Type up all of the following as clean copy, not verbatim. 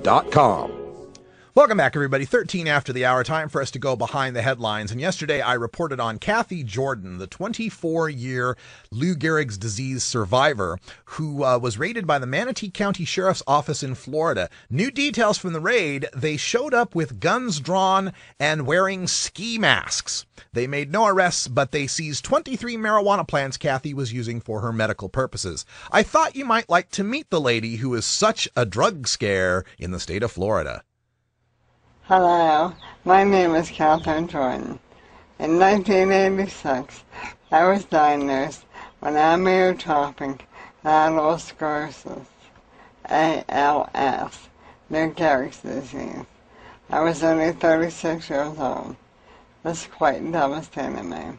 CathyJordan.com. Welcome back, everybody. 13 after the hour, time for us to go behind the headlines. And yesterday I reported on Cathy Jordan, the 24-year Lou Gehrig's disease survivor who was raided by the Manatee County Sheriff's Office in Florida. New details from the raid: they showed up with guns drawn and wearing ski masks. They made no arrests, but they seized 23 marijuana plants Cathy was using for her medical purposes. I thought you might like to meet the lady who is such a drug scare in the state of Florida. Hello, my name is Cathy Jordan. In 1986, I was diagnosed with amyotrophic lateral sclerosis, ALS, Lou Gehrig's disease. I was only 36 years old. This quite devastated me.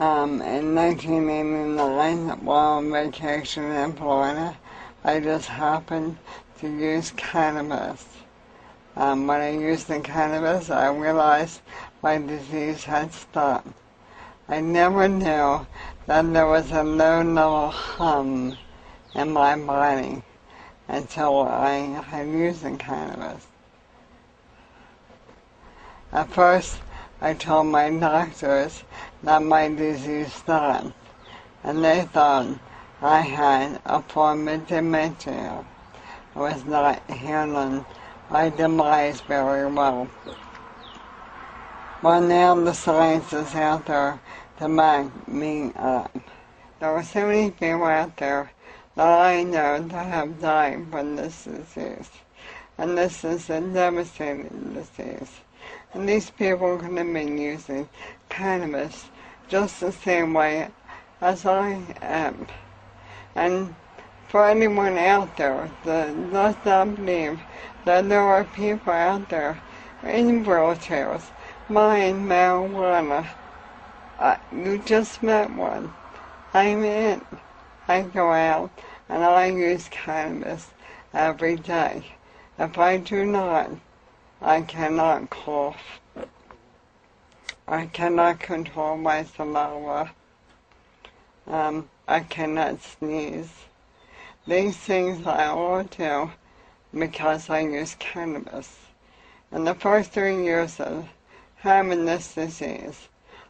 In 1989, while on vacation in Florida, I just happened to use cannabis. When I used the cannabis, I realized my disease had stopped. I never knew that there was a low-level hum in my body until I had used the cannabis. At first, I told my doctors that my disease stopped, and they thought I had a form of dementia. I was not handling my demise very well. Well, now the science is out there to back me up. There are so many people out there that I know that have died from this disease. And this is a devastating disease. And these people could have been using cannabis just the same way as I am. And for anyone out there that does not believe that there are people out there in wheelchairs buying marijuana, you just met one. I'm it. I go out and I use cannabis every day. If I do not, I cannot cough. I cannot control my saliva. I cannot sneeze. These things I all do because I use cannabis. In the first 3 years of having this disease,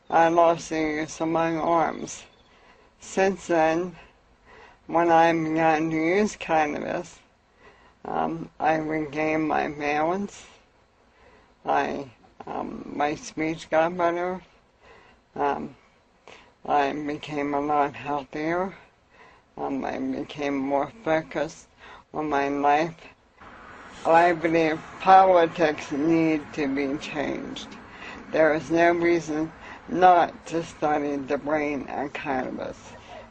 I lost the use of my arms. Since then, when I began to use cannabis, I regained my balance. My speech got better. I became a lot healthier. I became more focused on my life. I believe politics need to be changed. There is no reason not to study the brain and cannabis.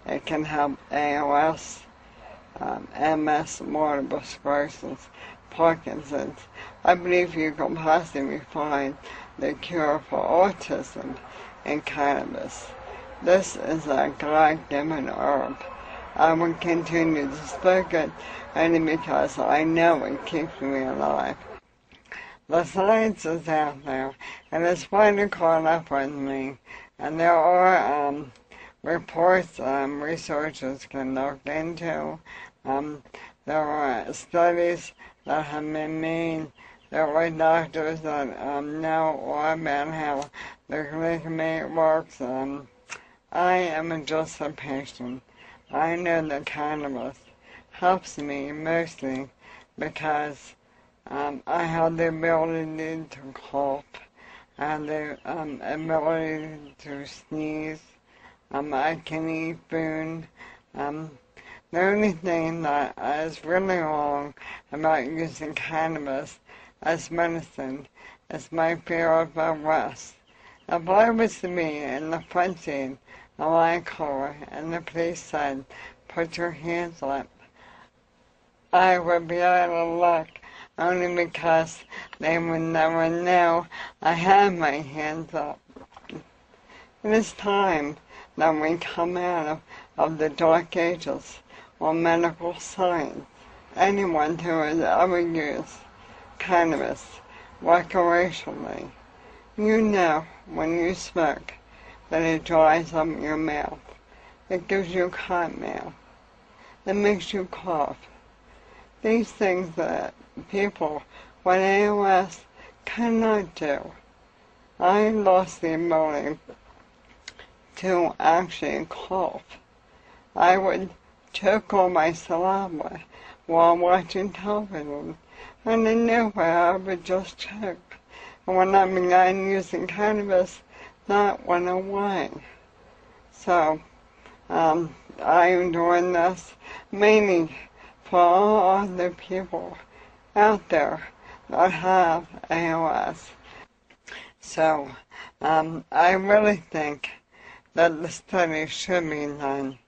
It can help ALS, MS, multiple sclerosis, Parkinson's. I believe you can possibly find the cure for autism in cannabis. This is a God-given herb. I will continue to smoke it only because I know it keeps me alive. The science is out there, and it's finally caught up with me. And there are reports researchers can look into. There are studies that have been made. There are doctors that know all about how the glycemate works. I am just a patient. I know that cannabis helps me mostly because I have the ability to cough, I have the ability to sneeze, I can eat food. The only thing that is really wrong about using cannabis as medicine is my fear of arrest. If I was to be in the front seat of my car and the police said, "Put your hands up," I would be out of luck only because they would never know I had my hands up. It is time that we come out of the dark ages on medical science. Anyone who has ever used cannabis recreationally, you know when you smoke that it dries up your mouth. It gives you cotton mouth. It makes you cough. these things that people with ALS cannot do. I lost the ability to actually cough. I would choke on my saliva while watching television, and I knew where I would just choke. And when I began using cannabis, that went away. So, I'm doing this mainly for all other people out there that have ALS. So, I really think that the study should be done.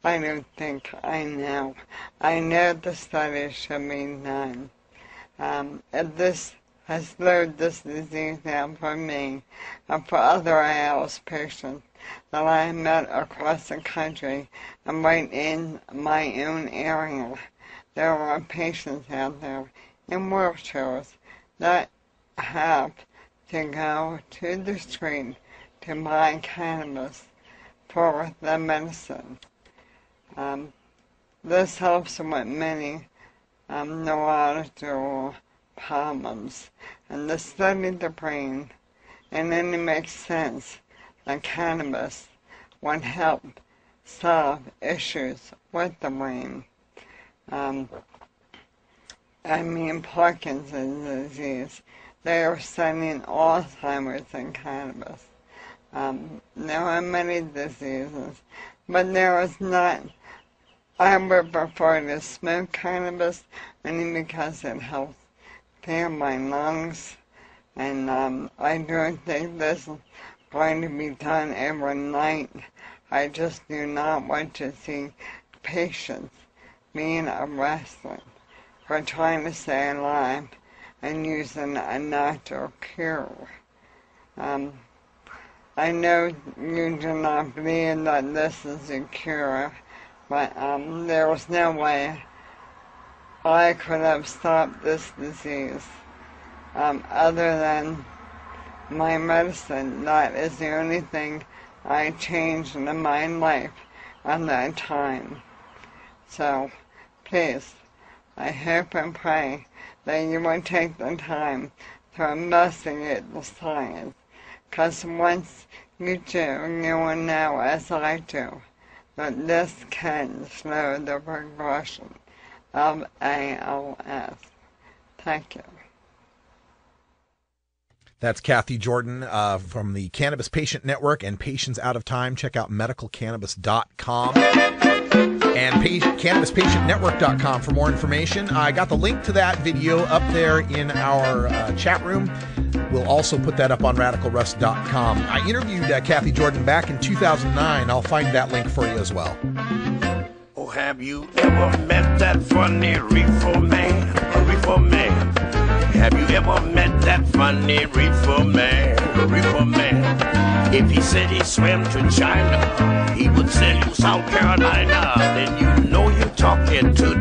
I don't think, I know. I know the study should be done. This has slowed this disease down for me and for other ALS patients that I met across the country and right in my own area. There are patients out there in wheelchairs that have to go to the street to buy cannabis for the medicine. This helps with many neurological problems, and to study the brain, and then it makes sense that cannabis would help solve issues with the brain. Parkinson's disease, they are studying Alzheimer's and cannabis. There are many diseases, but there is not. I would prefer to smoke cannabis only because it helps clear my lungs, and I don't think this is going to be done every night. I just do not want to see patients being arrested for trying to stay alive and using a natural cure. I know you do not believe that this is a cure, but there was no way I could have stopped this disease other than my medicine. That is the only thing I changed in my life at that time. So, please, I hope and pray that you will take the time to investigate the science, because once you do, you will know, as I do, that this can slow the progression of ALS. Thank you. That's Cathy Jordan from the Cannabis Patient Network and Patients Out of Time. Check out medicalcannabis.com and cannabispatientnetwork.com for more information. I got the link to that video up there in our chat room. We'll also put that up on radicalruss.com. I interviewed Cathy Jordan back in 2009. I'll find that link for you as well. Oh, have you ever met that funny reefer man? A reefer man. Have you ever met that funny reefer man? A reefer man. If he said he swam to China, he would sell you South Carolina. Then you know you're talking to